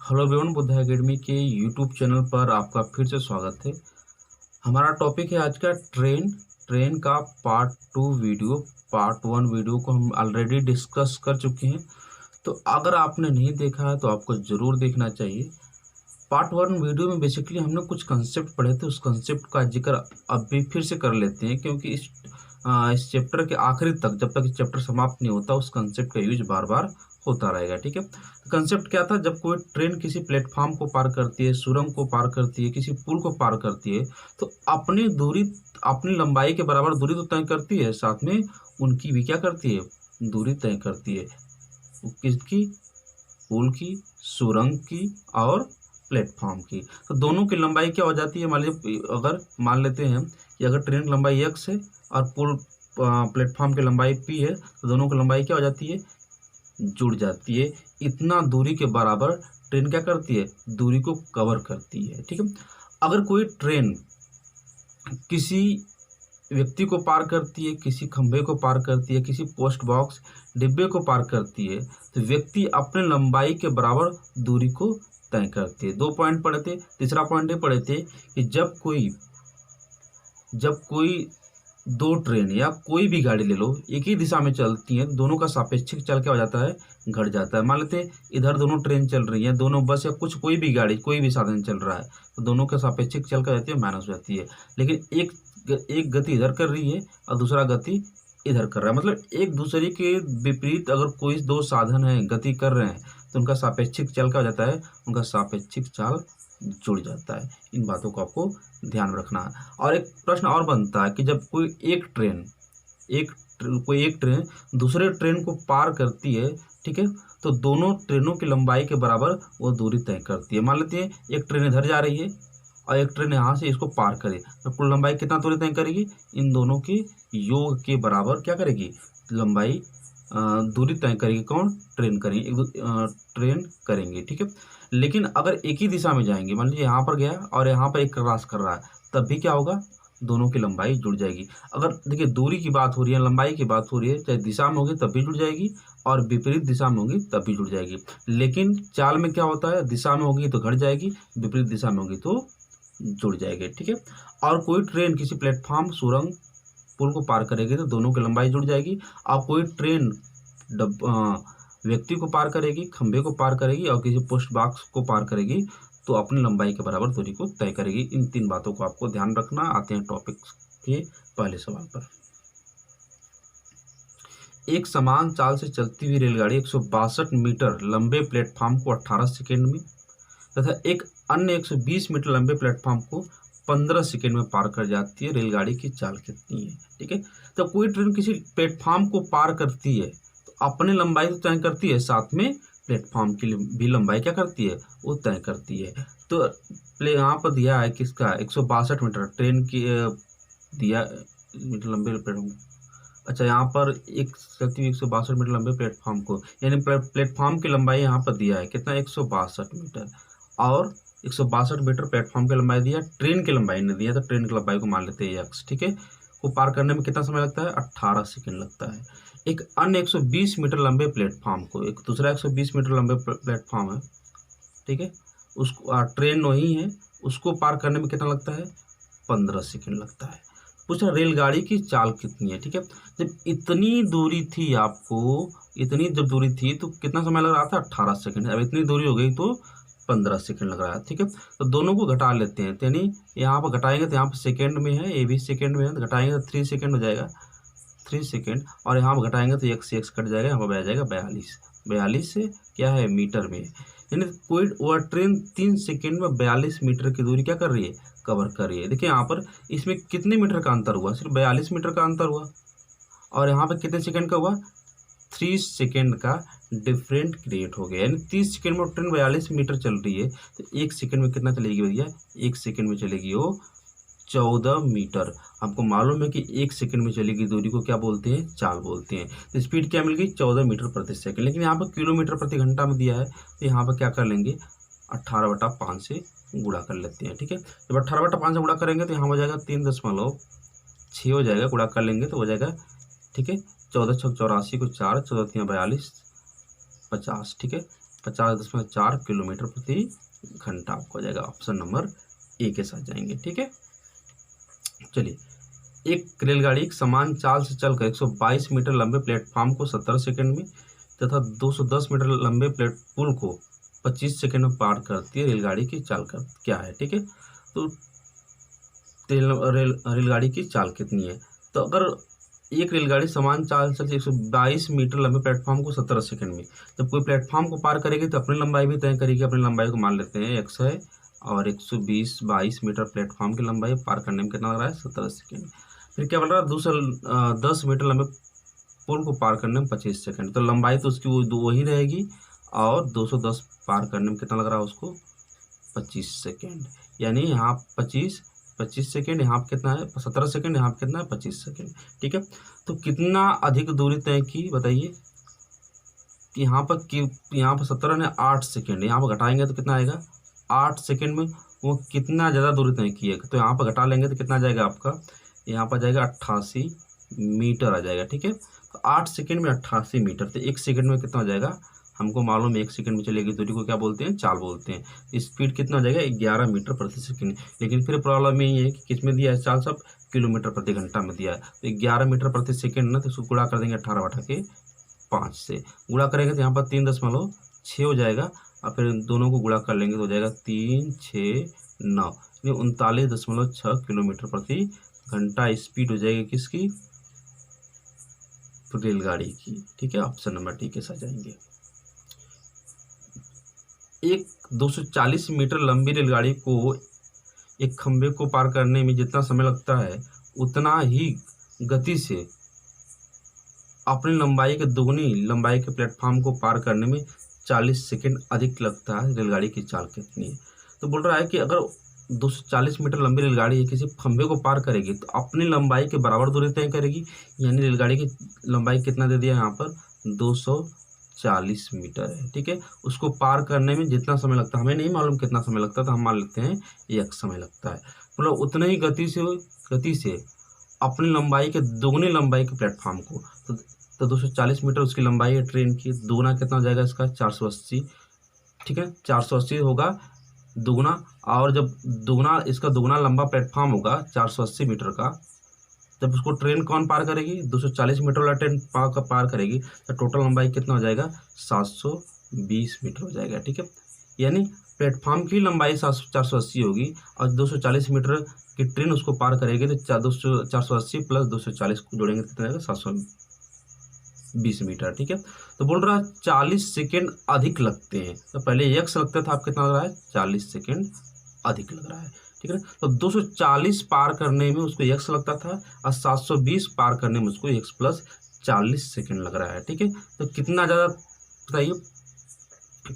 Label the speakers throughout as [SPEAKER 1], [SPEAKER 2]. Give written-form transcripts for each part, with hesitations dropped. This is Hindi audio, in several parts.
[SPEAKER 1] हेलो एवरीवन, बुद्धा एकेडमी के यूट्यूब चैनल पर आपका फिर से स्वागत है। हमारा टॉपिक है आज का ट्रेन का पार्ट 2 वीडियो। पार्ट 1 वीडियो को हम ऑलरेडी डिस्कस कर चुके हैं, तो अगर आपने नहीं देखा है तो आपको ज़रूर देखना चाहिए। पार्ट 1 वीडियो में बेसिकली हमने कुछ कंसेप्ट पढ़े थे, उस कंसेप्ट का जिक्र अब भी फिर से कर लेते हैं, क्योंकि इस चैप्टर के आखिरी तक, जब तक इस चैप्टर समाप्त नहीं होता, उस कंसेप्ट का यूज बार बार होता रहेगा। ठीक है, तो कंसेप्ट क्या था? जब कोई ट्रेन किसी प्लेटफॉर्म को पार करती है, सुरंग को पार करती है, किसी पुल को पार करती है, तो अपनी लंबाई के बराबर दूरी तो तय करती है, साथ में उनकी भी क्या करती है, दूरी तय करती है। किसकी? पुल की, सुरंग की और प्लेटफॉर्म की। तो दोनों की लंबाई क्या हो जाती है? अगर मान लेते हैं कि अगर ट्रेन की लंबाई x है और पुल प्लेटफॉर्म की लंबाई p है, तो दोनों की लंबाई क्या हो जाती है? जुड़ जाती है। इतना दूरी के बराबर ट्रेन क्या करती है? दूरी को कवर करती है। ठीक है, अगर कोई ट्रेन किसी व्यक्ति को पार करती है, किसी खंभे को पार करती है, किसी पोस्ट बॉक्स डिब्बे को पार करती है, तो व्यक्ति अपने लंबाई के बराबर दूरी को तय करती है। 2 पॉइंट पढ़े थे। तीसरा पॉइंट ये पढ़े थे कि जब कोई दो ट्रेन या कोई भी गाड़ी ले लो, एक ही दिशा में चलती हैं, दोनों का सापेक्षिक चल क्या हो जाता है? घट जाता है। मान लेते हैं इधर दोनों ट्रेन चल रही है, दोनों बस या कोई भी गाड़ी, कोई भी साधन चल रहा है, तो दोनों का सापेक्षिक चल क्या हो जाती है? माइनस हो जाती है। लेकिन एक गति इधर कर रही है और दूसरा गति इधर कर रहा है, मतलब एक दूसरे के विपरीत अगर कोई दो साधन है गति कर रहे हैं, तो उनका सापेक्षिक चल क्या हो जाता है? उनका सापेक्षिक चाल जुड़ जाता है। इन बातों को आपको ध्यान में रखना है। और एक प्रश्न और बनता है कि जब कोई एक ट्रेन दूसरे ट्रेन को पार करती है, ठीक है, तो दोनों ट्रेनों की लंबाई के बराबर वो दूरी तय करती है। मान लेते हैं एक ट्रेन इधर जा रही है और एक ट्रेन यहाँ से इसको पार करे, तो कुल लंबाई कितना दूरी तय करेगी? इन दोनों के योग के बराबर क्या करेगी? लंबाई दूरी तय करेगी। कौन? ट्रेन करेंगे। ठीक है, लेकिन अगर एक ही दिशा में जाएंगे, मान लीजिए यहाँ पर गया और यहाँ पर एक क्रॉस कर रहा है, तब भी क्या होगा? दोनों की लंबाई जुड़ जाएगी। अगर देखिए दूरी की बात हो रही है, लंबाई की बात हो रही है, चाहे दिशा में होगी तब भी जुड़ जाएगी और विपरीत दिशा में होगी तब भी जुड़ जाएगी। लेकिन चाल में क्या होता है? दिशा में होगी तो घट जाएगी, विपरीत दिशा में होगी तो जुड़ जाएगी। ठीक है, और कोई ट्रेन किसी प्लेटफॉर्म, सुरंग, पुल को पार करेगी तो दोनों की लंबाई जुड़ जाएगी। और कोई ट्रेन व्यक्ति को पार करेगी, खंभे को पार करेगी और किसी पोस्ट बॉक्स को पार करेगी, तो अपनी लंबाई के बराबर दूरी को तय करेगी। इन 3 बातों को आपको ध्यान रखना। आते हैं टॉपिक के पहले सवाल पर। एक समान चाल से चलती हुई रेलगाड़ी 162 मीटर लंबे प्लेटफॉर्म को 18 सेकेंड में तथा एक अन्य 120 मीटर लंबे प्लेटफॉर्म को 15 सेकेंड में पार कर जाती है। रेलगाड़ी की चाल कितनी है? ठीक है, तो कोई ट्रेन किसी प्लेटफॉर्म को पार करती है तो अपनी लंबाई तो तय करती है, साथ में प्लेटफॉर्म की भी लंबाई क्या करती है? वो तय करती है। तो यहाँ पर दिया है किसका? 162 मीटर ट्रेन की दिया मीटर लंबे प्लेटफॉर्म। अच्छा, यहाँ पर एक चलती हुई 162 मीटर लंबे प्लेटफॉर्म को, यानी प्लेटफॉर्म की लंबाई यहाँ पर दिया है कितना? 162 मीटर, और 162 मीटर प्लेटफॉर्म की लंबाई दिया, ट्रेन की लंबाई नहीं दिया, तो ट्रेन की लंबाई को मान लेते हैं x। ठीक है, को पार करने में कितना समय लगता है? 18 सेकेंड लगता है। एक अन्य 120 मीटर लंबे प्लेटफॉर्म को, एक दूसरा 120 मीटर लंबे प्लेटफॉर्म है, ठीक है, उसको ट्रेन वही है, उसको पार करने में कितना लगता है? 15 सेकेंड लगता है। पूछा रेलगाड़ी की चाल कितनी है? ठीक है, जब इतनी दूरी थी जब दूरी थी तो कितना समय लग रहा था? 18 सेकेंड। अब इतनी दूरी हो गई तो 15 सेकेंड लग रहा है। ठीक है, तो दोनों को घटा लेते हैं, यानी यहाँ पर घटाएंगे तो यहाँ पर सेकेंड में है, ये भी सेकेंड में है, तो घटाएंगे तो 3 सेकेंड हो जाएगा, 3 सेकेंड, और यहाँ पर घटाएंगे तो x से x कट जाएगा, यहाँ पर आ जाएगा 42 से क्या है? मीटर में। यानी कोई वह ट्रेन 3 सेकेंड में 42 मीटर की दूरी क्या कर रही है? कवर कर रही है। देखिए यहाँ पर इसमें कितने मीटर का अंतर हुआ? सिर्फ 42 मीटर का अंतर हुआ। और यहाँ पर कितने सेकेंड का हुआ? 3 सेकेंड का डिफरेंट क्रिएट हो गया। यानी 30 सेकेंड में ट्रेन 42 मीटर चल रही है, तो 1 सेकेंड में कितना चलेगी भैया? 1 सेकेंड में चलेगी वो 14 मीटर। आपको मालूम है कि 1 सेकेंड में चलेगी दूरी को क्या बोलते हैं? चाल बोलते हैं। तो स्पीड क्या मिल गई? 14 मीटर प्रति सेकेंड। लेकिन यहाँ पर किलोमीटर प्रति घंटा में दिया है, तो यहाँ पर क्या कर लेंगे? 18/5 से गुणा कर लेते हैं। ठीक है, जब 18/5 से गुणा करेंगे तो यहाँ हो जाएगा 3.6 हो जाएगा, गुणा कर लेंगे तो हो जाएगा। ठीक है, 14 × 84 को 4, 14 × 42 50। ठीक है, 50.4 किलोमीटर प्रति घंटा आपको हो जाएगा। ऑप्शन नंबर ए के साथ जाएंगे। ठीक है, चलिए, एक रेलगाड़ी एक समान चाल से चलकर 122 मीटर लंबे प्लेटफॉर्म को 17 सेकंड में तथा 210 मीटर लंबे प्लेट पुल को 25 सेकंड में पार करती है। रेलगाड़ी की चाल कर क्या है? ठीक है, तो रेलगाड़ी की चाल कितनी है? तो अगर एक रेलगाड़ी समान चाल से 122 मीटर लंबे प्लेटफॉर्म को 17 सेकंड में, जब कोई प्लेटफॉर्म को पार करेगी तो अपनी लंबाई भी तय करेगी। अपनी लंबाई को मान लेते हैं x है और 122 मीटर प्लेटफॉर्म की लंबाई पार करने में कितना लग रहा है? 17 सेकंड। फिर क्या बोल रहा है? 210 मीटर लंबे पुल को पार करने में 25 सेकंड। तो लंबाई तो उसकी वही रहेगी और 210 पार करने में कितना लग रहा है उसको? 25 सेकेंड। यानी यहाँ 25 सेकेंड, यहाँ पर कितना है? 17 सेकेंड, यहाँ पर कितना है? 25 सेकेंड। ठीक है, तो कितना अधिक दूरी तय की बताइए? कि यहाँ पर 17 ने 8 सेकेंड, यहाँ पर घटाएंगे तो कितना आएगा? 8 सेकेंड में वो कितना ज़्यादा दूरी तय किएगा। तो यहाँ पर घटा लेंगे तो कितना आ जाएगा आपका? यहाँ पर जाएगा 88 मीटर आ जाएगा। ठीक है, तो 8 सेकेंड में 88 मीटर, तो 1 सेकेंड में कितना हो जाएगा? हमको मालूम है 1 सेकंड में चलेगी दूरी को क्या बोलते हैं? चाल बोलते हैं। स्पीड कितना हो जाएगा? 11 मीटर प्रति सेकंड। लेकिन फिर प्रॉब्लम यही है कि किस में दिया है चाल? सब किलोमीटर प्रति घंटा में दिया है। तो 11 मीटर प्रति सेकंड ना, तो इसको गुणा कर देंगे 18/5 से। गुणा करेंगे तो यहाँ पर 3.6 हो जाएगा और फिर दोनों को गुणा कर लेंगे तो हो जाएगा 3, 6, 9, 39.6 किलोमीटर प्रति घंटा स्पीड हो जाएगी किसकी? रेलगाड़ी की। ठीक है, ऑप्शन नंबर डी के साथ जाएंगे। एक 240 मीटर लंबी रेलगाड़ी को एक खंभे को पार करने में जितना समय लगता है उतना ही गति से अपनी लंबाई के दोगुनी लंबाई के प्लेटफॉर्म को पार करने में 40 सेकंड अधिक लगता है। रेलगाड़ी की चाल कितनी है? तो बोल रहा है कि अगर 240 मीटर लंबी रेलगाड़ी किसी खंभे को पार करेगी तो अपनी लंबाई के बराबर दूरी तय करेगी। यानी रेलगाड़ी की लंबाई कितना दे दिया यहाँ पर? 240 मीटर है। ठीक है, उसको पार करने में जितना समय लगता है, हमें नहीं मालूम कितना समय लगता है, तो हम मान लेते हैं 1 समय लगता है। मतलब उतने ही गति से अपनी लंबाई के दोगुनी लंबाई के प्लेटफॉर्म को, तो 240 मीटर उसकी लंबाई है ट्रेन की, दोगुना कितना हो जाएगा इसका? 480। ठीक है, 480 होगा दुगना, और जब दुगना इसका दुगना लंबा प्लेटफॉर्म होगा 480 मीटर का, जब उसको ट्रेन कौन पार करेगी? 240 मीटर वाला ट्रेन पार करेगी, तो टोटल लंबाई कितना हो जाएगा? 720 मीटर हो जाएगा। ठीक है, यानी प्लेटफॉर्म की लंबाई 480 होगी और 240 मीटर की ट्रेन उसको पार करेगी, तो 480 प्लस 240 को जोड़ेंगे तो कितना आएगा? 720 मीटर। ठीक है, तो बोल रहा है 40 सेकेंड अधिक लगते हैं। तो पहले x लगता था, अब कितना लग रहा है? 40 सेकेंड अधिक लग रहा है। ठीक है, तो 240 पार करने में उसको x लगता था और 720 पार करने में उसको x प्लस 40 सेकेंड लग रहा है। ठीक है, तो कितना ज़्यादा बताइए?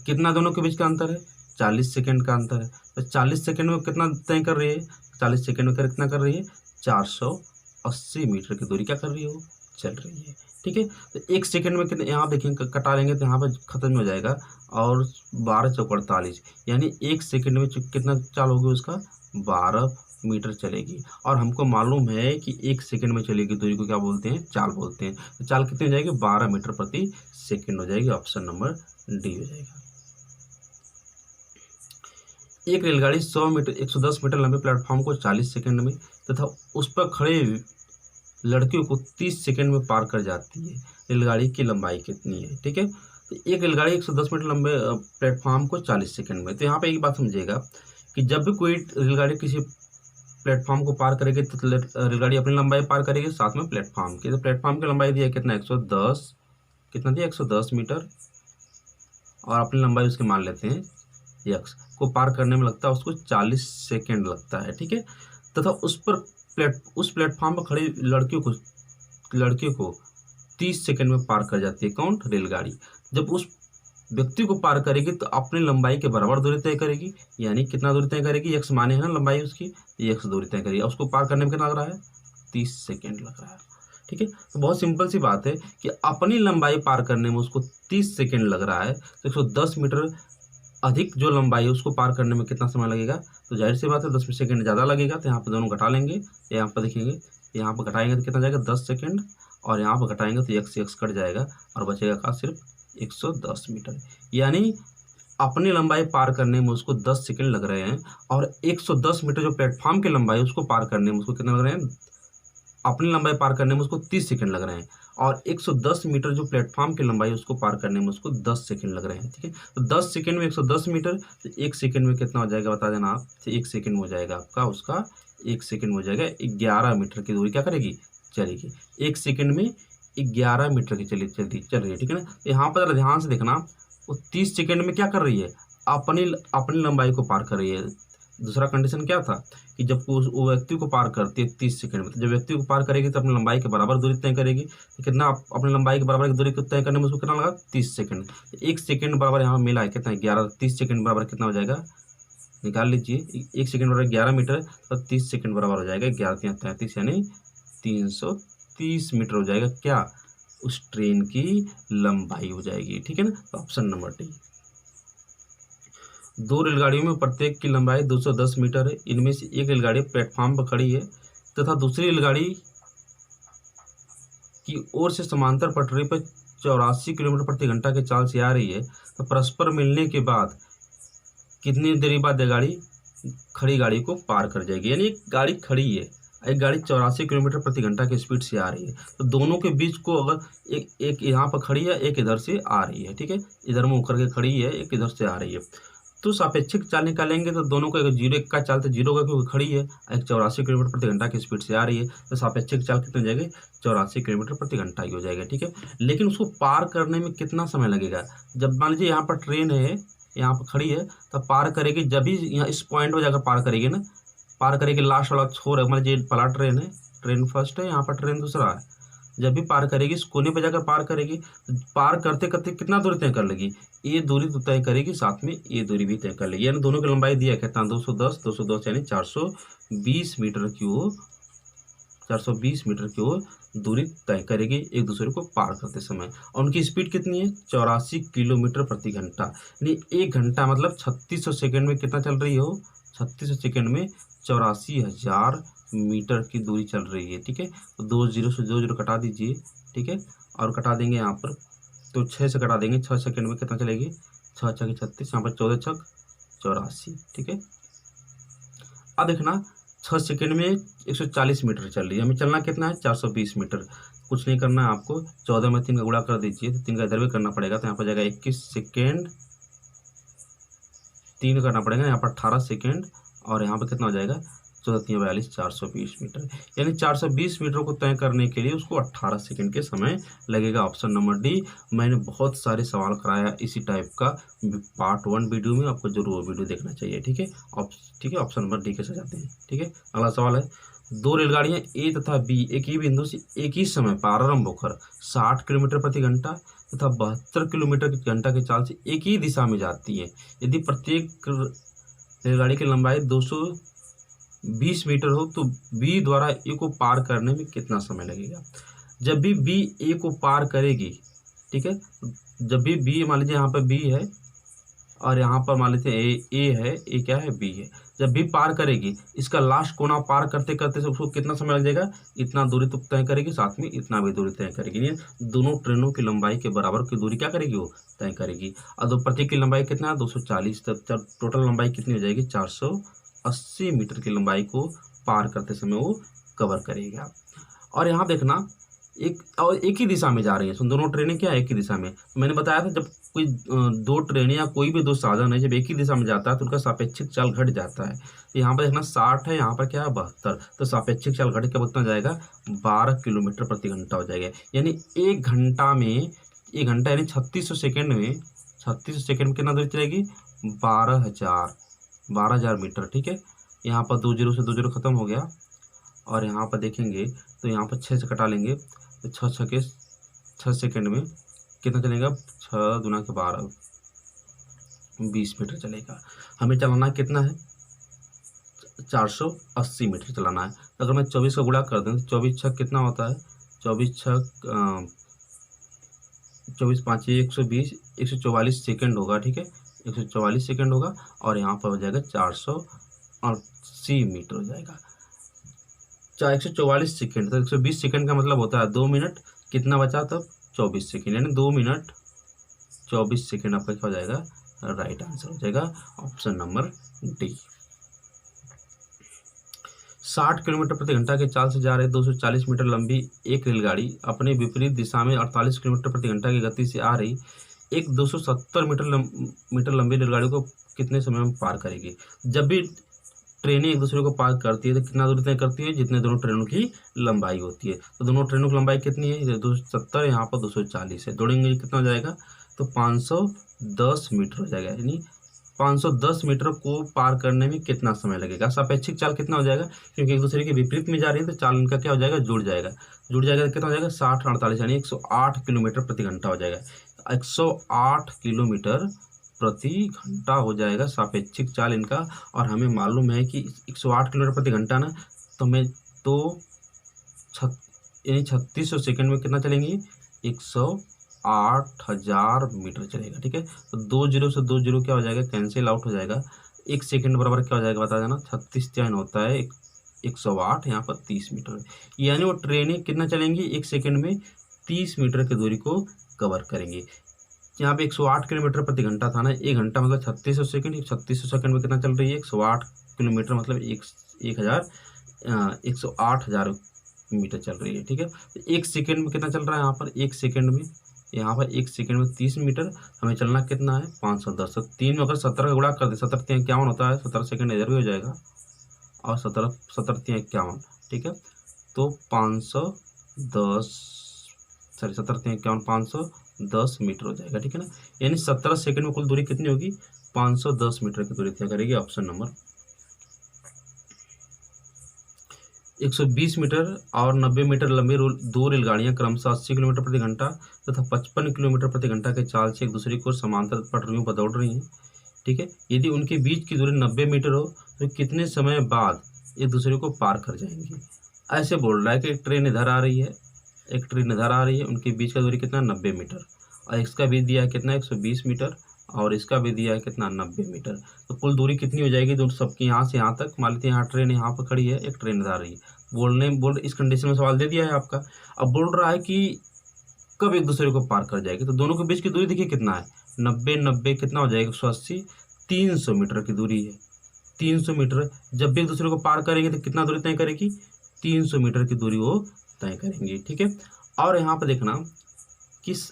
[SPEAKER 1] कितना दोनों के बीच का अंतर है? 40 सेकेंड का अंतर है। तो 40 सेकेंड में कितना तय कर रही है? 40 सेकेंड में कितना कर रही है? 480 मीटर की दूरी क्या कर रही है? वो चल रही है। ठीक है, तो 1 सेकेंड में कितने, यहाँ देखेंगे कटा लेंगे तो यहाँ पर खत्म हो जाएगा और 12 चौक 48, यानी 1 सेकेंड में कितना चाल होगी उसका? 12 मीटर चलेगी। और हमको मालूम है कि 1 सेकेंड में चलेगी दूरी को क्या बोलते हैं? चाल बोलते हैं। तो चाल कितनी हो जाएगी? 12 मीटर प्रति सेकेंड हो जाएगी। ऑप्शन नंबर डी हो जाएगा। एक रेलगाड़ी 110 मीटर लंबे प्लेटफॉर्म को 40 सेकेंड में तथा उस पर खड़े लड़कियों को 30 सेकेंड में पार कर जाती है। रेलगाड़ी की लंबाई कितनी है? ठीक है, तो एक रेलगाड़ी 110 मीटर लंबे प्लेटफॉर्म को 40 सेकेंड में, तो यहाँ पे एक बात समझिएगा कि जब भी कोई रेलगाड़ी किसी प्लेटफॉर्म को पार करेगी तो रेलगाड़ी अपनी लंबाई पार करेगी साथ में प्लेटफॉर्म की। तो प्लेटफॉर्म की लंबाई दी है कितना? 110, कितना दिया? 110 मीटर, और अपनी लंबाई उसके मान लेते हैं x को पार करने में लगता है उसको 40 सेकेंड लगता है। ठीक है, तथा उस प्लेटफॉर्म पर खड़ी लड़कियों को 30 सेकेंड में पार कर जाती है। कौन? रेलगाड़ी। जब उस व्यक्ति को पार करेगी तो अपनी लंबाई के बराबर दूरी तय करेगी। यानी कितना दूरी तय करेगी? x माने है ना लंबाई उसकी, x दूरी तय करेगी। उसको पार करने में कितना लग रहा है? 30 सेकेंड लग रहा है। ठीक है, तो बहुत सिंपल सी बात है कि अपनी लंबाई पार करने में उसको 30 सेकेंड लग रहा है, तो 110 मीटर अधिक जो लंबाई है उसको पार करने में कितना समय लगेगा? तो जाहिर सी बात है 10 सेकेंड ज़्यादा लगेगा। तो यहाँ पर दोनों घटा लेंगे, यहाँ पर देखेंगे, यहाँ पर घटाएंगे तो कितना जाएगा? 10 सेकेंड, और यहाँ पर घटाएंगे तो x कट जाएगा और बचेगा का सिर्फ 110 मीटर। यानी अपनी लंबाई पार करने में उसको 10 सेकंड लग रहे हैं, और 110 मीटर जो प्लेटफॉर्म की लंबाई है उसको पार करने में उसको कितना लग रहे हैं, अपनी लंबाई पार करने में उसको 30 सेकंड लग रहे हैं, और 110 मीटर जो प्लेटफॉर्म की लंबाई है उसको पार करने में उसको 10 सेकंड लग रहे हैं। ठीक है, तो 10 सेकंड में 110 मीटर, तो 1 सेकंड में कितना हो जाएगा बता देना आप। तो 1 सेकंड हो जाएगा आपका, उसका 1 सेकंड हो जाएगा 11 मीटर की दूरी क्या करेगी, चलेगी। 1 सेकंड में 11 मीटर की चल रही है। ठीक है ना, यहाँ पर जरा ध्यान से देखना, वो 30 सेकंड में क्या कर रही है, अपनी अपनी लंबाई को पार कर रही है। दूसरा कंडीशन क्या था कि जब वो व्यक्ति को पार करती है 30 सेकंड में, तो जब व्यक्ति को पार करेगी तो अपनी लंबाई के बराबर दूरी तय करेगी। तो कितना अपनी लंबाई के बराबर की दूरी को तय करने में उसको कितना लगा, 30 सेकंड। 1 सेकंड बराबर यहाँ मिला है कितना, 11। 30 सेकंड बराबर कितना हो जाएगा, निकाल लीजिए। 1 सेकंड बराबर 11 मीटर, तो 30 सेकंड बराबर हो जाएगा 11×33 यानी 330 मीटर हो जाएगा क्या, उस ट्रेन की लंबाई हो जाएगी। ठीक है ना, तो ऑप्शन नंबर डी। 2 रेलगाड़ियों में प्रत्येक की लंबाई 210 मीटर है। इनमें से एक रेलगाड़ी प्लेटफॉर्म पर खड़ी है तथा दूसरी रेलगाड़ी की ओर से समांतर पटरी पर 84 किलोमीटर प्रति घंटा की चाल से आ रही है, तो परस्पर मिलने के बाद कितनी देरी बाद यह गाड़ी खड़ी गाड़ी को पार कर जाएगी। यानी एक गाड़ी खड़ी है, एक गाड़ी 84 किलोमीटर प्रति घंटा की स्पीड से आ रही है, तो दोनों के बीच को अगर एक यहाँ पर खड़ी है, एक इधर से आ रही है। ठीक है, इधर मुँह करके खड़ी है, एक इधर से आ रही है, तो सापेक्षिक चाल निकालेंगे तो दोनों का अगर जीरो का चाल तो जीरो का क्योंकि खड़ी है, एक 84 किलोमीटर प्रति घंटा की स्पीड से आ रही है, तो सापेक्षिक चाल कितनी हो जाएगी, 84 किलोमीटर प्रति घंटा की हो जाएगा। ठीक है, लेकिन उसको पार करने में कितना समय लगेगा। जब मान लीजिए यहाँ पर ट्रेन है, यहाँ पर खड़ी है, तो पार करेगी जब भी यहाँ इस पॉइंट पर जाकर पार करेगी ना, पार करेगी लास्ट वाला छोर है, मान लीजिए पहला ट्रेन है, ट्रेन फर्स्ट है, यहाँ पर ट्रेन दूसरा है, जब भी पार करेगी इस कोने पर जाकर पार करेगी, पार करते करते कितना दूरी तय कर लेगी, ये दूरी तो तय करेगी, साथ में ये दूरी भी तय कर लेगी। यानी दोनों की लंबाई दिया कितना, 210 यानी 420 मीटर की ओर 420 मीटर की ओर दूरी तय करेगी एक दूसरे को पार करते समय। और उनकी स्पीड कितनी है, 84 किलोमीटर प्रति घंटा। यानी 1 घंटा मतलब 3600 सेकेंड में कितना चल रही हो, 3600 सेकेंड में 84,000 मीटर की दूरी चल रही है। ठीक है, तो 2 जीरो से 2 जीरो कटा दीजिए। ठीक है, और कटा देंगे यहाँ पर, तो 6 से कटा देंगे, 6 सेकंड में कितना चलेगी, 6 छक 36, यहाँ पर 14 छक 84। ठीक है, अब देखना 6 सेकंड में 140 मीटर चल रही है, हमें चलना कितना है, 420 मीटर। कुछ नहीं करना है आपको, 14 में 3 का गुणा कर दीजिए, तो 3 का इधर भी करना पड़ेगा, तो यहाँ पर जाएगा 21 सेकेंड, 3 करना पड़ेगा, यहाँ पर 18 सेकेंड, और यहाँ पर कितना हो जाएगा, 14×42 420 मीटर। यानी 420 मीटर को तय करने के लिए उसको 18 सेकंड के समय लगेगा। Option number D. मैंने बहुत सारे सवाल कराया इसी टाइप का पार्ट 1 वीडियो में, आपको जरूर वो वीडियो देखना चाहिए। ठीक है, ठीक है, ऑप्शन नंबर डी के साथ जाते हैं। ठीक है, अगला सवाल है, 2 रेलगाड़ियां ए तथा बी एक ही बिंदु से एक ही समय प्रारंभ होकर 60 किलोमीटर प्रति घंटा तथा 72 किलोमीटर घंटा की चाल से एक ही दिशा में जाती है। यदि प्रत्येक रेलगाड़ी की लंबाई 220 मीटर हो तो बी द्वारा ए को पार करने में कितना समय लगेगा। जब भी बी ए को पार करेगी, ठीक है, जब भी बी, मान लीजिए यहाँ पर बी है और यहाँ पर मान लीजिए ए है, ए क्या है, बी है, जब भी पार करेगी इसका लास्ट कोना पार करते करते से उसको कितना समय लग जाएगा, इतना दूरी तो तय करेगी, साथ में इतना भी दूरी तय करेगी। यानी दोनों ट्रेनों की लंबाई के बराबर की दूरी क्या करेगी, वो तय करेगी। और दो प्रत्येक की लंबाई कितना है, 240, तब टोटल लंबाई कितनी हो जाएगी, 480 मीटर की लंबाई को पार करते समय वो कवर करेगा। और यहाँ देखना एक ही दिशा में जा रही है, दोनों ट्रेनें क्या है, एक ही दिशा में। मैंने बताया था जब कोई दो ट्रेनें या कोई भी दो साधन है जब एक ही दिशा में जाता है तो उनका सापेक्षिक चाल घट जाता है। यहाँ पर देखना 60 है, यहाँ पर क्या है 72, तो सापेक्षिक चाल घट के कितना जाएगा, 12 किलोमीटर प्रति घंटा हो जाएगा। यानी 1 घंटा में, 1 घंटा यानी 3600 सेकेंड में, 3600 सेकेंड में कितना दूरी चलेगी, 12,000 मीटर। ठीक है, यहाँ पर 2 जीरो से 2 जीरो खत्म हो गया, और यहाँ पर देखेंगे तो यहाँ पर 6 से कटा लेंगे, तो 6 सेकेंड में कितना चलेगा, 6 दूना के 12, 20 मीटर चलेगा। हमें चलाना कितना है, 480 मीटर चलाना है। तो अगर मैं 24 का गुणा कर दूँ तो 24 छक कितना होता है, 24 छक 24 5 120, 144 सेकेंड होगा। ठीक है, 144 सेकेंड होगा, और यहाँ पर हो जाएगा 480 मीटर हो जाएगा। 144 सेकेंड, तो 120 सेकेंड का मतलब होता है 2 मिनट, कितना बचा तब, 24 सेकेंड, यानी 2 मिनट 24 सेकेंड आपका क्या हो जाएगा, राइट आंसर हो जाएगा ऑप्शन नंबर डी। 60 किलोमीटर प्रति घंटा के चाल से जा रहे 240 मीटर लंबी एक रेलगाड़ी अपने विपरीत दिशा में 48 किलोमीटर प्रति घंटा की गति से आ रही एक 270 मीटर लंबी रेलगाड़ी को कितने समय में पार करेगी। जब भी ट्रेनें एक दूसरे को पार करती है तो कितना दूरी तय करती है, जितने दोनों ट्रेनों की लंबाई होती है। तो दोनों ट्रेनों की लंबाई कितनी है, 270, यहाँ पर 240 है, जोड़ेंगे कितना हो जाएगा, तो 510 मीटर हो जाएगा। यानी 510 मीटर को पार करने में कितना समय लगेगा। सापेक्षिक चाल कितना हो जाएगा, क्योंकि एक दूसरे के विपरीत में जा रही है तो चाल इनका क्या हो जाएगा, जुड़ जाएगा तो कितना हो जाएगा, 60 48 यानी 108 किलोमीटर प्रति घंटा हो जाएगा। 108 किलोमीटर प्रति घंटा हो जाएगा सापेक्षिक चाल इनका। और हमें मालूम है कि 108 किलोमीटर प्रति घंटा ना, तो हमें तो यानी 3600 सेकेंड में कितना चलेंगी, 108,000 मीटर चलेगा। ठीक है, तो 2 जीरो से 2 जीरो क्या हो जाएगा, कैंसिल आउट हो जाएगा। 1 सेकेंड बराबर क्या हो जाएगा बता देना, 36 चयन होता है 108, यहाँ पर 30 मीटर। यानी वो ट्रेनें कितना चलेंगी, 1 सेकेंड में 30 मीटर की दूरी को कवर करेंगी। यहाँ पे 108 किलोमीटर प्रति घंटा था ना, 1 घंटा मतलब 3600 सेकेंड, 3600 सेकेंड में कितना चल रही है, 108 किलोमीटर मतलब 108,000 मीटर चल रही है। ठीक है, तो 1 सेकेंड में कितना चल रहा है, यहाँ पर 1 सेकेंड में 30 मीटर, हमें चलना कितना है, 510। तो 3 में अगर 17 का गुणा कर दे, 17 3 51 होता है, 17 सेकेंड इधर भी हो जाएगा और 17 3 51। ठीक है, तो 510 मीटर हो जाएगा। ठीक है ना, यानी 17 सेकंड में कुल दूरी कितनी होगी, 510 मीटर की दूरी तय करेगी ऑप्शन नंबर। 120 मीटर और 90 मीटर लंबी दो रेलगाड़ियां क्रमशः 80 किलोमीटर प्रति घंटा तथा 55 किलोमीटर प्रति घंटा के चाल से एक दूसरे को समांतर पटरियों पर दौड़ रही हैं। ठीक है, यदि उनके बीच की दूरी 90 मीटर हो तो कितने समय बाद एक दूसरे को पार कर जाएंगे। ऐसे बोल रहा है कि एक ट्रेन इधर आ रही है, एक ट्रेन इधर आ रही है, उनके बीच का दूरी कितना, 90 मीटर, और इसका भी दिया है कितना, 120 मीटर, और इसका भी दिया है कितना, 90 मीटर। तो कुल दूरी कितनी हो जाएगी दोनों सबकी, यहाँ से यहाँ तक। मान लेते हैं यहाँ ट्रेन यहाँ पर खड़ी है, एक ट्रेन इधर आ रही है, इस कंडीशन में सवाल दे दिया है आपका। अब बोल रहा है कि कब एक दूसरे को पार कर जाएगी। तो दोनों के बीच की दूरी देखिए कितना है, 90 कितना हो जाएगा, 180, 300 मीटर की दूरी है। 300 मीटर जब भी एक दूसरे को पार करेंगे तो कितना दूरी तय करेगी, 300 मीटर की दूरी वो तय करेंगे। ठीक है, और यहाँ पर देखना किस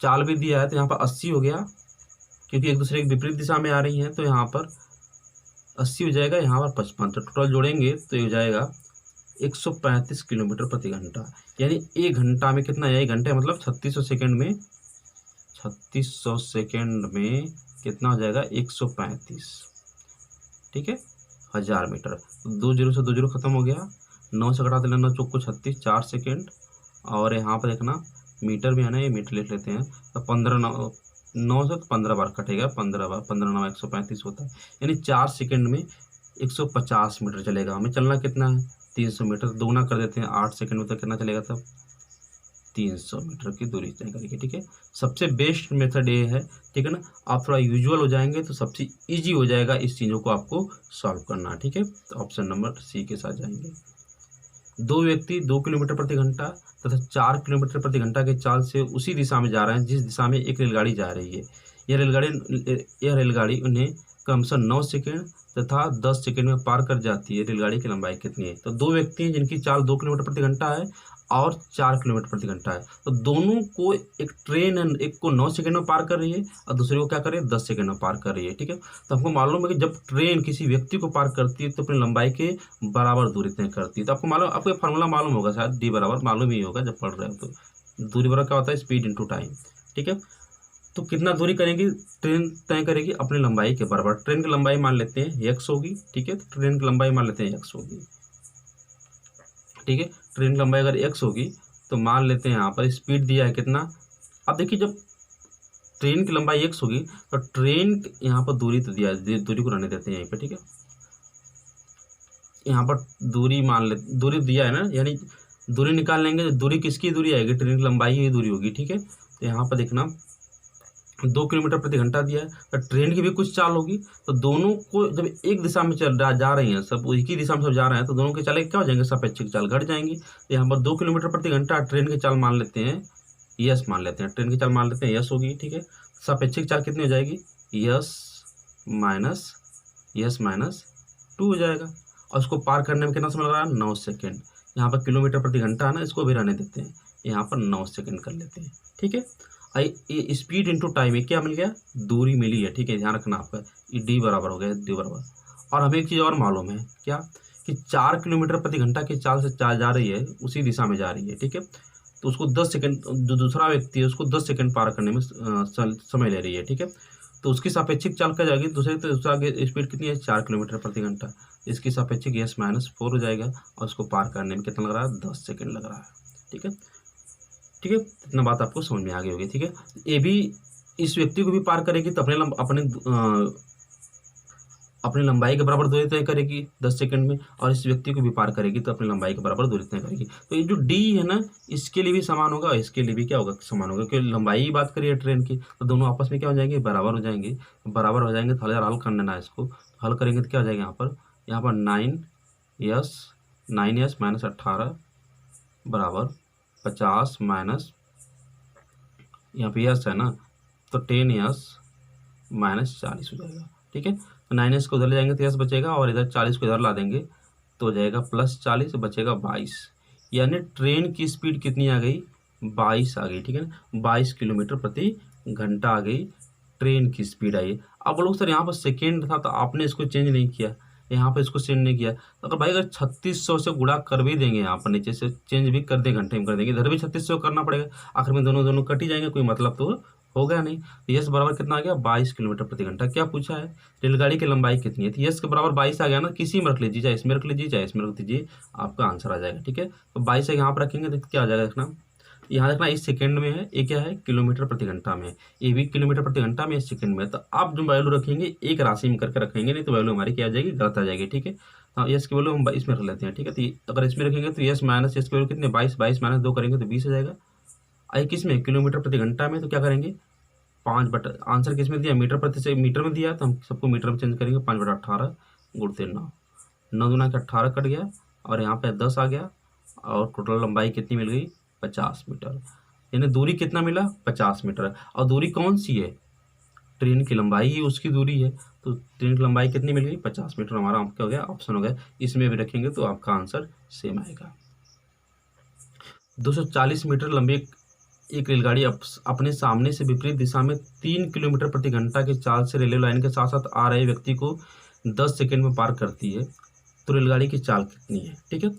[SPEAKER 1] चाल भी दिया है, तो यहाँ पर 80 हो गया, क्योंकि एक दूसरे की विपरीत दिशा में आ रही हैं, तो यहाँ पर 80 हो जाएगा, यहाँ पर 55, तो टोटल जोड़ेंगे तो ये हो जाएगा 135 किलोमीटर प्रति घंटा। यानी 1 घंटा में कितना है, 1 घंटे मतलब 3600 सेकेंड में, 3600 सेकेंड में कितना हो जाएगा, 135। ठीक है, 1000 मीटर। 2 जीरो से 2 जीरो खत्म हो गया, 9 से घटा देना 9 चौको 36, 4 सेकेंड, और यहाँ पर देखना मीटर भी है ना, ये मीटर लिख लेते हैं, तो 9 से 15 बार कटेगा, 15 बार 15 9 135 होता है। यानी 4 सेकेंड में 150 मीटर चलेगा। हमें चलना कितना है, 300 मीटर, दोगुना कर देते हैं, 8 सेकेंड में तो कितना चलेगा, तब 300 मीटर की दूरी तय करेंगे। ठीक है, सबसे बेस्ट मेथड ये है। ठीक है ना, आप थोड़ा यूजुअल हो जाएंगे तो सबसे इजी हो जाएगा इस चीज़ों को आपको सॉल्व करना। ठीक है, तो ऑप्शन नंबर सी के साथ जाएंगे। 2 व्यक्ति 2 किलोमीटर प्रति घंटा तथा 4 किलोमीटर प्रति घंटा के चाल से उसी दिशा में जा रहे हैं जिस दिशा में एक रेलगाड़ी जा रही है। यह रेलगाड़ी उन्हें क्रमशः 9 सेकेंड तथा 10 सेकेंड में पार कर जाती है। रेलगाड़ी की लंबाई कितनी है। तो 2 व्यक्ति हैं जिनकी चाल 2 किलोमीटर प्रति घंटा है और 4 किलोमीटर प्रति घंटा है। तो दोनों को एक ट्रेन एक को 9 सेकंड में पार कर रही है और दूसरे को क्या कर रही है, 10 सेकंड में पार कर रही है। ठीक है, तो हमको मालूम है कि जब ट्रेन किसी व्यक्ति को पार करती है तो अपनी लंबाई के बराबर दूरी तय करती है। तो आपको मालूम, आपको फार्मूला मालूम होगा शायद, डी बराबर मालूम ही होगा जब पढ़ रहे हो तो। दूरी बराबर क्या होता है, स्पीड इंटू टाइम। ठीक है, तो कितना दूरी करेंगी, ट्रेन तय करेगी अपनी लंबाई के बराबर। ट्रेन की लंबाई मान लेते हैं x होगी। ठीक है, तो ट्रेन की लंबाई मान लेते हैं x होगी। ठीक है, ट्रेन की लंबाई अगर x होगी तो मान लेते हैं यहाँ पर स्पीड दिया है कितना। अब देखिए जब ट्रेन की लंबाई x होगी तो ट्रेन यहाँ पर दूरी तो दिया है, दूरी को रहने देते हैं यहीं पे। ठीक है, यहाँ पर दूरी मान ले, दूरी दिया है ना, यानी दूरी निकाल लेंगे। दूरी किसकी दूरी आएगी, ट्रेन की लंबाई की दूरी होगी। ठीक है, तो यहाँ पर देखना 2 किलोमीटर प्रति घंटा दिया है, तो ट्रेन की भी कुछ चाल होगी। तो दोनों को जब एक दिशा में जा रही हैं, सब एक ही दिशा में सब जा रहे हैं, तो दोनों के चाल क्या हो जाएंगे, सापेक्षिक चाल घट जाएंगी। तो यहाँ पर 2 किलोमीटर प्रति घंटा ट्रेन की चाल मान लेते हैं यस मान लेते हैं, ट्रेन की चाल मान लेते हैं यस होगी, ठीक है। सापेक्षिक चाल कितनी हो जाएगी, यस माइनस 2 हो जाएगा। और इसको पार करने में कितना समय लग रहा है, 9 सेकेंड। यहाँ पर किलोमीटर प्रति घंटा है ना, इसको भी रहने देते हैं, यहाँ पर 9 सेकेंड कर लेते हैं, ठीक है। ये स्पीड इंटू टाइम, ये क्या मिल गया, दूरी मिली है, ठीक है, ध्यान रखना आपका, ये डी बराबर हो गया, डी बराबर। और हमें एक चीज़ और मालूम है, क्या, कि 4 किलोमीटर प्रति घंटा की चाल से चाल जा रही है, उसी दिशा में जा रही है, ठीक है। तो उसको 10 सेकंड, जो दूसरा व्यक्ति है उसको 10 सेकंड पार करने में समय ले रही है, ठीक है। तो उसकी सापेक्षिक चाल क्या जाएगी, दूसरा स्पीड कितनी है, 4 किलोमीटर प्रति घंटा। इसकी सापेक्षिक यस माइनस 4 हो जाएगा, और उसको पार करने में कितना लग रहा है, 10 सेकंड लग रहा है, ठीक है। ठीक है, इतना बात आपको समझ में आ गई होगी, ठीक है। ये भी इस व्यक्ति को भी पार करेगी तो अपनी लंबाई के बराबर दूरी तय करेगी 10 सेकंड में, और इस व्यक्ति को भी पार करेगी तो अपनी लंबाई के बराबर दूरी तय करेगी। तो ये जो डी है ना, इसके लिए भी समान होगा और इसके लिए भी क्या होगा, समान होगा, क्योंकि लंबाई की बात करिए ट्रेन की, तो दोनों आपस में क्या हो जाएंगे, बराबर हो जाएंगे। बराबर हो जाएंगे तो हल कर लेना है इसको, हल करेंगे तो क्या हो जाएगा, यहाँ पर 9s माइनस 18 बराबर 50 माइनस, यहाँ पे यस है ना, तो 10s माइनस 40 हो जाएगा, ठीक है। तो 9s को उधर ले जाएंगे तो यस बचेगा, और इधर 40 को इधर ला देंगे तो हो जाएगा प्लस 40, बचेगा 22। यानी ट्रेन की स्पीड कितनी आ गई, 22 आ गई, ठीक है ना, 22 किलोमीटर प्रति घंटा आ गई, ट्रेन की स्पीड आई। अब लोग सर यहाँ पर सेकेंड था तो आपने इसको चेंज नहीं किया, यहाँ पर इसको चेंज नहीं किया, तो अगर भाई अगर 3600 से गुणा कर भी देंगे, यहाँ पर नीचे से चेंज भी कर दे, घंटे में कर देंगे, इधर भी 3600 करना पड़ेगा, आखिर में दोनों कट ही जाएंगे, कोई मतलब तो होगा नहीं। तो यस बराबर कितना आ गया, 22 किलोमीटर प्रति घंटा। क्या पूछा है, रेलगाड़ी की लंबाई कितनी है, तो यस के बराबर 22 आ गया ना, किसी में रख लीजिए, चाहे इसमें रख लीजिए चाहे इसमें रख दीजिए, आपका आंसर आ जाएगा, ठीक है। तो 22 यहाँ पर रखेंगे तो क्या आ जाएगा, देखना यहाँ देखना, इस सेकंड में है, ये क्या है, किलोमीटर प्रति घंटा में, ये भी किलोमीटर प्रति घंटा में, इस सेकंड में। तो आप जो वैल्यू रखेंगे एक राशि में करके रखेंगे, नहीं तो वैल्यू हमारी क्या आ जाएगी, गलत आ जाएगी, ठीक है। हाँ, यस की वैल्यू हम इसमें रख लेते हैं, ठीक है। तो अगर इसमें रखेंगे तो यस माइनस यस की वैल्यू कितनी, 22 माइनस 2 करेंगे तो 20 हो जाएगा। आई किस में, किलोमीटर प्रति घंटा में, तो क्या करेंगे, 5 आंसर किस में दिया, मीटर प्रति से मीटर में दिया, तो हम सबको मीटर में चेंज करेंगे, 5/18 गुणते 9, 9 दूना के 18 कट गया, और यहाँ पे 10 आ गया, और टोटल लंबाई कितनी मिल गई, 50 मीटर। यानी दूरी कितना मिला, 50 मीटर। और दूरी कौन सी है, ट्रेन की लंबाई ही उसकी दूरी है, तो ट्रेन की लंबाई कितनी मिल गई, 50 मीटर। हमारा क्या हो गया, ऑप्शन हो गया, इसमें भी रखेंगे तो आपका आंसर सेम आएगा। 240 मीटर लंबी एक रेलगाड़ी अपने सामने से विपरीत दिशा में 3 किलोमीटर प्रति घंटा की चाल से रेलवे लाइन के साथ साथ आ रहे व्यक्ति को 10 सेकंड में पार करती है, तो रेलगाड़ी की चाल कितनी है, ठीक है।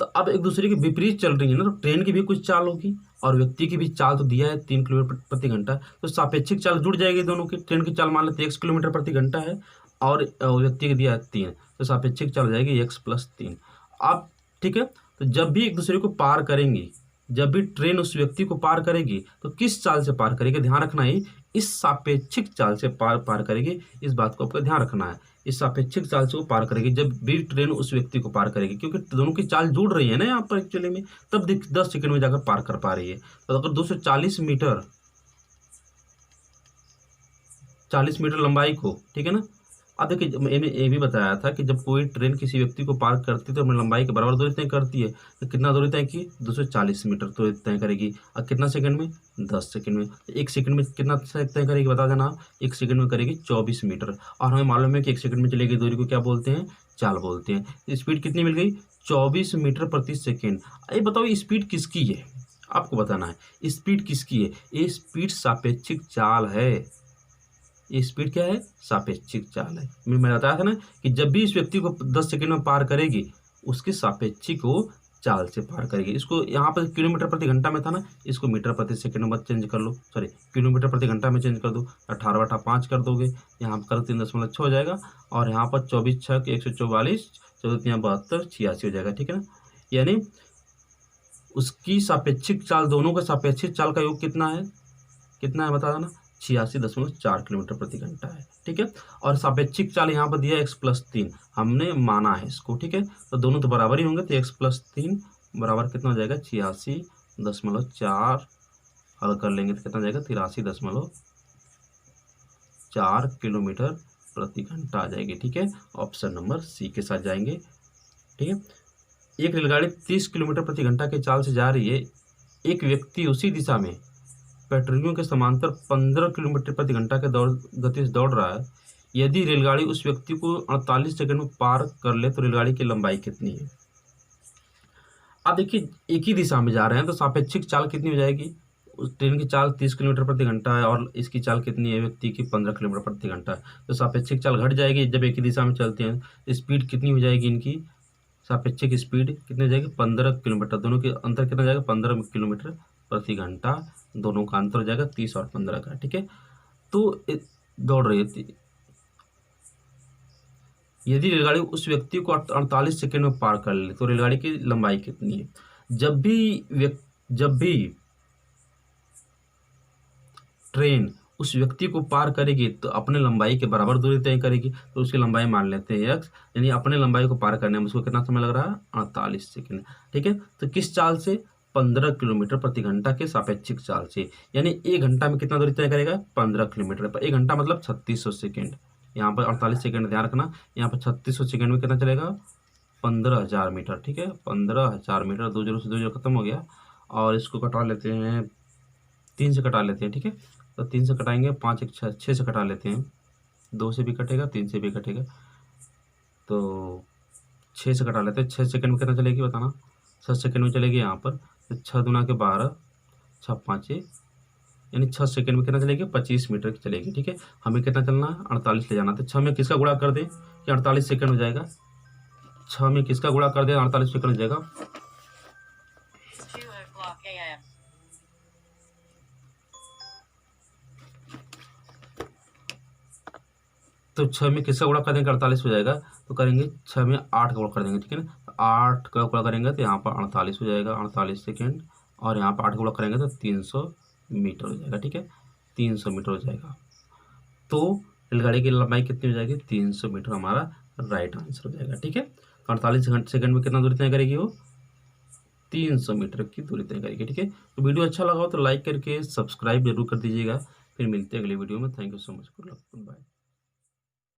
[SPEAKER 1] तो अब एक दूसरे के विपरीत चल रही है ना, तो ट्रेन की भी कुछ चाल होगी और व्यक्ति की भी चाल तो दिया है 3 किलोमीटर प्रति घंटा, तो सापेक्षिक चाल जुड़ जाएगी दोनों की। ट्रेन की चाल मान लेते 1 किलोमीटर प्रति घंटा है और व्यक्ति की दिया है 3, तो सापेक्षिक चाल हो जाएगी 1 + 3। अब ठीक है, तो जब भी एक दूसरे को पार करेंगी, जब भी ट्रेन उस व्यक्ति को पार करेगी तो किस चाल से पार करेगी, ध्यान रखना है, इस सापेक्षिक चाल से पार करेगी, इस बात को आपको ध्यान रखना है। इस सापेक्षिक चाल से वो पार करेगी जब भी ट्रेन उस व्यक्ति को पार करेगी, क्योंकि दोनों की चाल जुड़ रही है ना यहाँ पर एक्चुअली में, तब 10 सेकंड में जाकर पार कर पा रही है। तो अगर 240 मीटर 40 मीटर लंबाई को, ठीक है ना, अब देखिए मैंने ये भी बताया था कि जब कोई ट्रेन किसी व्यक्ति को पार करती है तो अपनी लंबाई के बराबर दूरी तय करती है, तो कितना दूरी तय की, 240 मीटर दूरी तय करेगी। और कितना सेकंड में, 10 सेकंड में। एक सेकंड में कितना तय करेगी बता देना आप, एक सेकंड में करेगी 24 मीटर। और हमें मालूम है कि एक सेकंड में चलेगी दूरी को क्या बोलते हैं, चाल बोलते हैं। स्पीड कितनी मिल गई, 24 मीटर प्रति सेकेंड। ये बताओ ये स्पीड किसकी है, आपको बताना है स्पीड किसकी है। ये स्पीड सापेक्षिक चाल है, ये स्पीड क्या है, सापेक्षिक चाल है। मैं बताया था ना कि जब भी इस व्यक्ति को 10 सेकंड में पार करेगी, उसके सापेक्षिक को चाल से पार करेगी। इसको यहाँ पर किलोमीटर प्रति घंटा में था ना, इसको मीटर प्रति सेकंड में चेंज कर लो, सॉरी किलोमीटर प्रति घंटा में चेंज कर दो, 18/5 कर दोगे, यहाँ पर 3.6 हो जाएगा, और यहाँ पर 24 × 6 = 144, 14 × 72 86 हो जाएगा, ठीक है ना। यानी उसकी सापेक्षिक चाल, दोनों का सापेक्षिक चाल का योग कितना है बता देना, 86.4 किलोमीटर प्रति घंटा है, ठीक है। और सापेक्षिक चाल यहाँ पर दिया x + 3, हमने माना है इसको, ठीक है। तो दोनों तो बराबर ही होंगे, तो x + 3 बराबर कितना हो जाएगा, 86.4, हल कर लेंगे तो कितना हो जाएगा, 83.4 किलोमीटर प्रति घंटा आ जाएगी, ठीक है। ऑप्शन नंबर सी के साथ जाएंगे, ठीक है। एक रेलगाड़ी 30 किलोमीटर प्रति घंटा की चाल से जा रही है, एक व्यक्ति उसी दिशा में पटरियों के समांतर 15 किलोमीटर प्रति घंटा के गति से दौड़ रहा है। यदि रेलगाड़ी उस व्यक्ति को 48 सेकंड में पार कर ले तो रेलगाड़ी की लंबाई कितनी है। अब देखिए एक ही दिशा में जा रहे हैं तो सापेक्षिक चाल कितनी हो जाएगी। उस ट्रेन की चाल 30 किलोमीटर प्रति घंटा है और इसकी चाल कितनी है व्यक्ति की 15 किलोमीटर प्रति घंटा है, तो सापेक्षिक चाल घट जाएगी जब एक ही दिशा में चलते हैं। स्पीड कितनी हो जाएगी इनकी, सापेक्षिक स्पीड कितनी हो जाएगी 15 किलोमीटर, दोनों के अंतर कितना जाएगा 15 किलोमीटर प्रति घंटा, दोनों का अंतर हो जाएगा 30 और 15 का। ठीक है, तो दौड़ रही है। यदि रेलगाड़ी उस व्यक्ति को 48 सेकंड में पार कर ले तो रेलगाड़ी की लंबाई कितनी है। जब भी ट्रेन उस व्यक्ति को पार करेगी तो अपने लंबाई के बराबर दूरी तय करेगी, तो उसकी लंबाई मान लेते हैं x, यानी अपने लंबाई को पार करने में उसको कितना समय लग रहा है 48 सेकंड। ठीक है, तो किस चाल से 15 किलोमीटर प्रति घंटा के सापेक्षिक चाल से, यानी 1 घंटा में कितना दूरी तय करेगा 15 किलोमीटर पर। 1 घंटा मतलब 3600 सेकेंड, यहाँ पर 48 सेकंड ध्यान रखना, यहाँ पर 3600 सेकंड में कितना चलेगा 15,000 मीटर। ठीक है, 15,000 मीटर, 2 जीरो से 2 जीरो खत्म हो गया और इसको कटा लेते हैं 3 से कटा लेते हैं। ठीक है, तो 3 से कटाएंगे 5 1 6, 6 से कटा लेते हैं, 2 से भी कटेगा 3 से भी कटेगा, तो 6 से कटा लेते हैं। 6 सेकंड में कितना चलेगी बताना, 6 सेकंड में चलेगी यहाँ पर, तो 6 दूना के 12, 6 5 यानी 6 सेकंड में कितना चलेगी 25 मीटर की चलेगी। ठीक है, हमें कितना चलना है 48 ले जाना, तो 6 में किसका गुणा कर दें कि 48 सेकंड हो जाएगा। 6 में किसका गुणा कर दें 48 सेकंड हो जाएगा। तो 6 में किसका गुणा कर देंगे 48 हो जाएगा, तो करेंगे 6 में 8 का गुणा कर देंगे। ठीक है ना, 8 का गुणा करेंगे तो यहाँ पर 48 हो जाएगा, 48 सेकेंड, और यहाँ पर 8 का गुणा करेंगे तो 300 मीटर हो जाएगा। ठीक है, 300 मीटर हो जाएगा। तो रेलगाड़ी की लंबाई कितनी हो जाएगी 300 मीटर, हमारा राइट आंसर हो जाएगा। ठीक है, 48 सेकंड में कितना दूरी तय करेगी वो 300 मीटर की दूरी तय करेगी। ठीक है, तो वीडियो अच्छा लगा हो तो लाइक करके सब्सक्राइब जरूर कर दीजिएगा। फिर मिलते हैं अगले वीडियो में। Thank you so much, good luck, good bye.